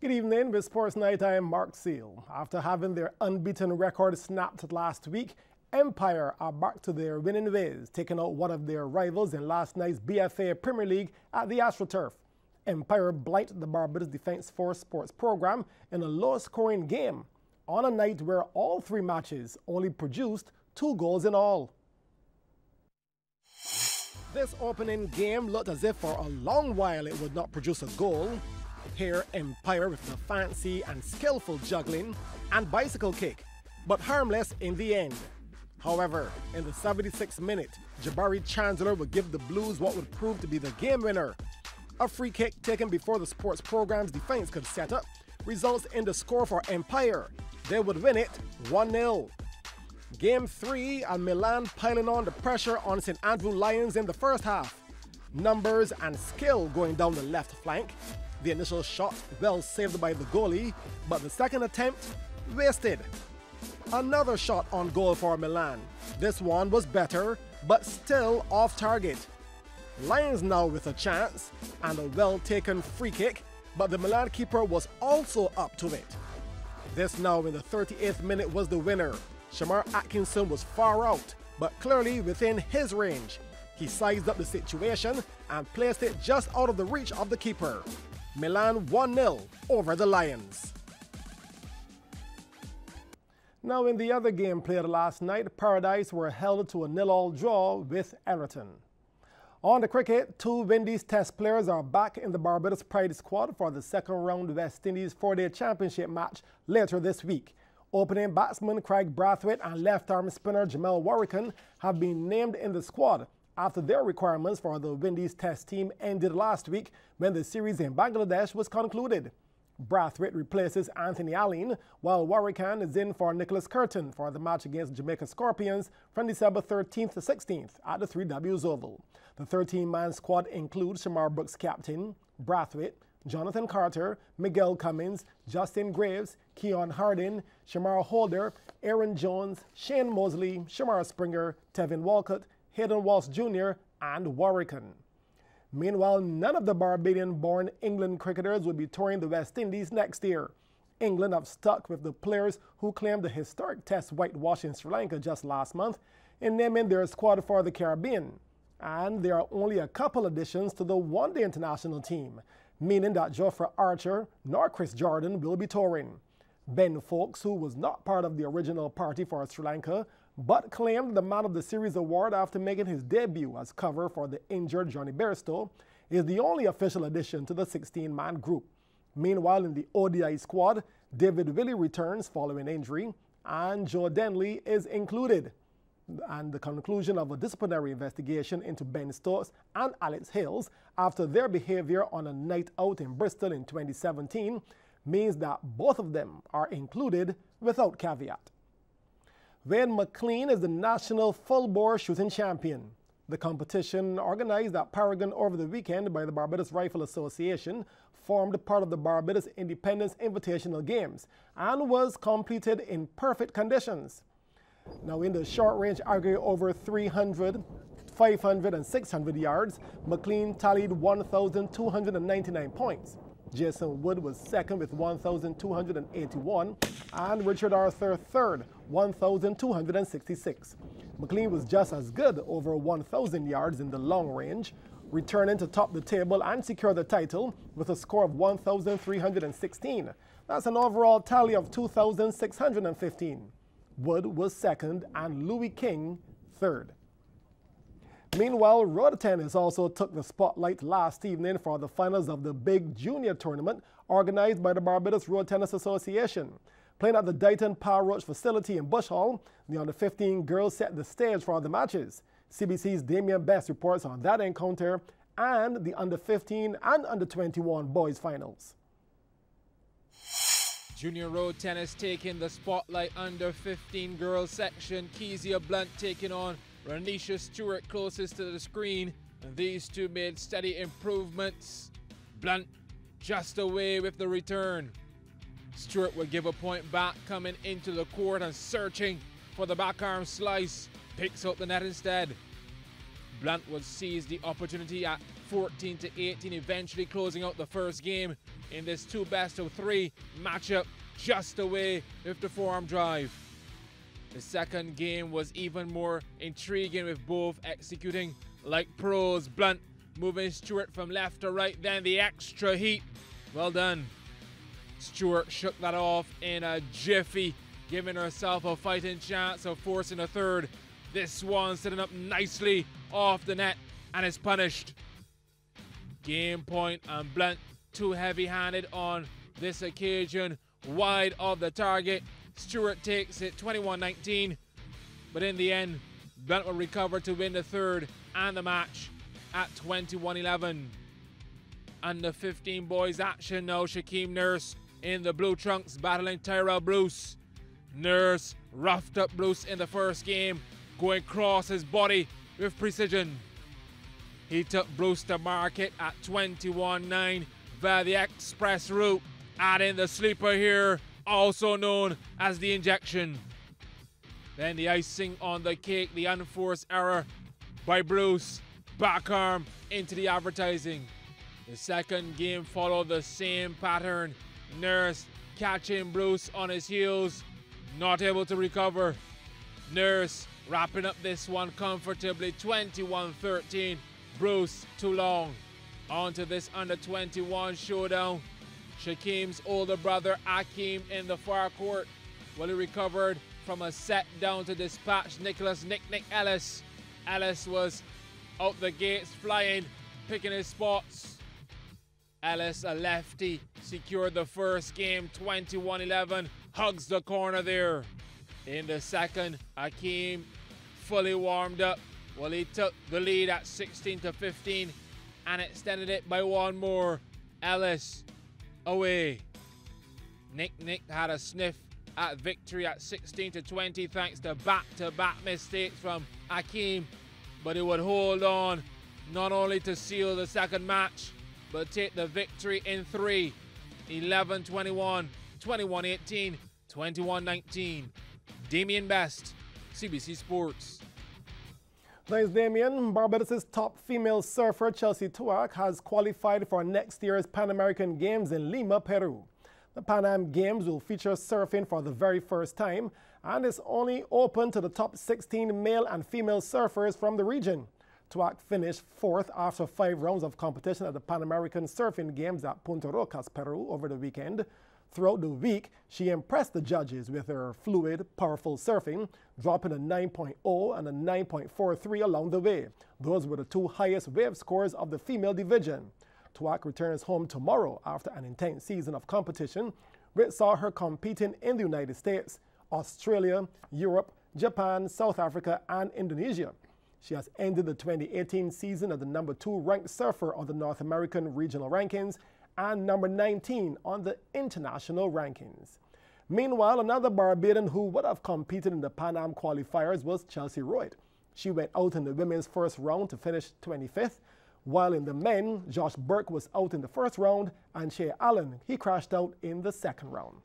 Good evening with Sports Night. I am Mark Seal. After having their unbeaten record snapped last week, Empire are back to their winning ways, taking out one of their rivals in last night's BFA Premier League at the AstroTurf. Empire blighted the Barbados Defence Force sports program in a low-scoring game on a night where all three matches only produced 2 goals in all. This opening game looked as if for a long while it would not produce a goal. Here, Empire with the fancy and skillful juggling and bicycle kick, but harmless in the end. However, in the 76th minute, Jabari Chancellor would give the Blues what would prove to be the game winner. A free kick taken before the sports program's defense could set up results in the score for Empire. They would win it 1-0. Game 3 and Milan piling on the pressure on St. Andrew Lions in the first half. Numbers and skill going down the left flank. The initial shot well saved by the goalie, but the second attempt wasted. Another shot on goal for Milan. This one was better, but still off target. Lions now with a chance and a well-taken free kick, but the Milan keeper was also up to it. This now in the 38th minute was the winner. Shamar Atkinson was far out, but clearly within his range. He sized up the situation and placed it just out of the reach of the keeper. Milan 1-0 over the Lions. Now in the other game played last night, Paradise were held to a 0-0 draw with Everton. On the cricket, 2 Windies Test players are back in the Barbados Pride squad for the second round West Indies 4-day championship match later this week. Opening batsman Craig Brathwaite and left-arm spinner Jamal Warrican have been named in the squad after their requirements for the Windies Test team ended last week when the series in Bangladesh was concluded. Brathwaite replaces Anthony Allen, while Warrican is in for Nicholas Curtin for the match against Jamaica Scorpions from December 13th to 16th at the 3Ws Oval. The 13-man squad includes Shamar Brooks captain, Brathwaite, Jonathan Carter, Miguel Cummins, Justin Graves, Keon Hardin, Shamar Holder, Aaron Jones, Shane Mosley, Shamar Springer, Tevin Walcott, Hayden Walsh Jr. and Warrican. Meanwhile, none of the Barbadian-born England cricketers will be touring the West Indies next year. England have stuck with the players who claimed the historic Test whitewash in Sri Lanka just last month in naming their squad for the Caribbean. And there are only a couple additions to the one-day international team, meaning that Jofra Archer nor Chris Jordan will be touring. Ben Fowkes, who was not part of the original party for Sri Lanka, but claimed the Man of the Series award after making his debut as cover for the injured Johnny Bairstow, is the only official addition to the 16-man group. Meanwhile, in the ODI squad, David Willey returns following injury, and Joe Denley is included. And the conclusion of a disciplinary investigation into Ben Stokes and Alex Hales after their behavior on a night out in Bristol in 2017 means that both of them are included without caveat. Wayne McLean is the national full-bore shooting champion. The competition, organized at Paragon over the weekend by the Barbados Rifle Association, formed part of the Barbados Independence Invitational Games and was completed in perfect conditions. Now in the short-range aggregate over 300, 500 and 600 yards, McLean tallied 1,299 points. Jason Wood was second with 1,281 and Richard Arthur third, 1,266. McLean was just as good over 1,000 yards in the long range, returning to top the table and secure the title with a score of 1,316. That's an overall tally of 2,615. Wood was second and Louis King third. Meanwhile, road tennis also took the spotlight last evening for the finals of the big junior tournament organized by the Barbados Road Tennis Association. Playing at the Dighton Power Roach facility in Bush Hall, the under-15 girls set the stage for the matches. CBC's Damian Best reports on that encounter and the under-15 and under-21 boys finals. Junior road tennis taking the spotlight, under-15 girls section. Kezia Blunt taking on Ranisha Stewart closest to the screen, and these two made steady improvements. Blunt just away with the return. Stewart would give a point back, coming into the court and searching for the backarm slice. Picks up the net instead. Blunt would seize the opportunity at 14-18, eventually closing out the first game in this 2 best-of-3 matchup just away with the forearm drive. The second game was even more intriguing, with both executing like pros. Blunt moving Stewart from left to right, then the extra heat. Well done. Stewart shook that off in a jiffy, giving herself a fighting chance of forcing a third. This one sitting up nicely off the net and is punished. Game point, and Blunt too heavy-handed on this occasion, wide of the target. Stewart takes it 21-19, but in the end, Blunt will recover to win the third and the match at 21-11. Under 15 boys action now. Shaquem Nurse in the blue trunks battling Tyrell Bruce. Nurse roughed up Bruce in the first game, going across his body with precision. He took Bruce to market at 21-9 via the express route, adding the sleeper here, also known as the injection. Then the icing on the cake, the unforced error by Bruce, back arm into the advertising. The second game followed the same pattern. Nurse catching Bruce on his heels, not able to recover. Nurse wrapping up this one comfortably, 21-13. Bruce too long. On to this under-21 showdown. Shaquem's older brother Akeem in the far court. Well, he recovered from a set down to dispatch Nicholas Nick Ellis. Ellis was out the gates flying, picking his spots. Ellis, a lefty, secured the first game, 21-11. Hugs the corner there. In the second, Akeem fully warmed up. Well, he took the lead at 16-15 and extended it by one more. Ellis away. Nick had a sniff at victory at 16-20 thanks to back-to-back mistakes from Akeem, but he would hold on not only to seal the second match, but take the victory in 3. 11-21, 21-18, 21-19. Damien Best, CBC Sports. Thanks, Damien. Barbados' top female surfer, Chelsea Tuak, has qualified for next year's Pan American Games in Lima, Peru. The Pan Am Games will feature surfing for the very first time and is only open to the top 16 male and female surfers from the region. Tuak finished 4th after 5 rounds of competition at the Pan American Surfing Games at Punta Rocas, Peru over the weekend. Throughout the week, she impressed the judges with her fluid, powerful surfing, dropping a 9.0 and a 9.43 along the way. Those were the 2 highest wave scores of the female division. Tuak returns home tomorrow after an intense season of competition, which saw her competing in the United States, Australia, Europe, Japan, South Africa, and Indonesia. She has ended the 2018 season as the number 2 ranked surfer on the North American regional rankings and number 19 on the international rankings. Meanwhile, another Barbadian who would have competed in the Pan Am qualifiers was Chelsea Royd. She went out in the women's first round to finish 25th, while in the men, Josh Burke was out in the first round and Shea Allen, he crashed out in the second round.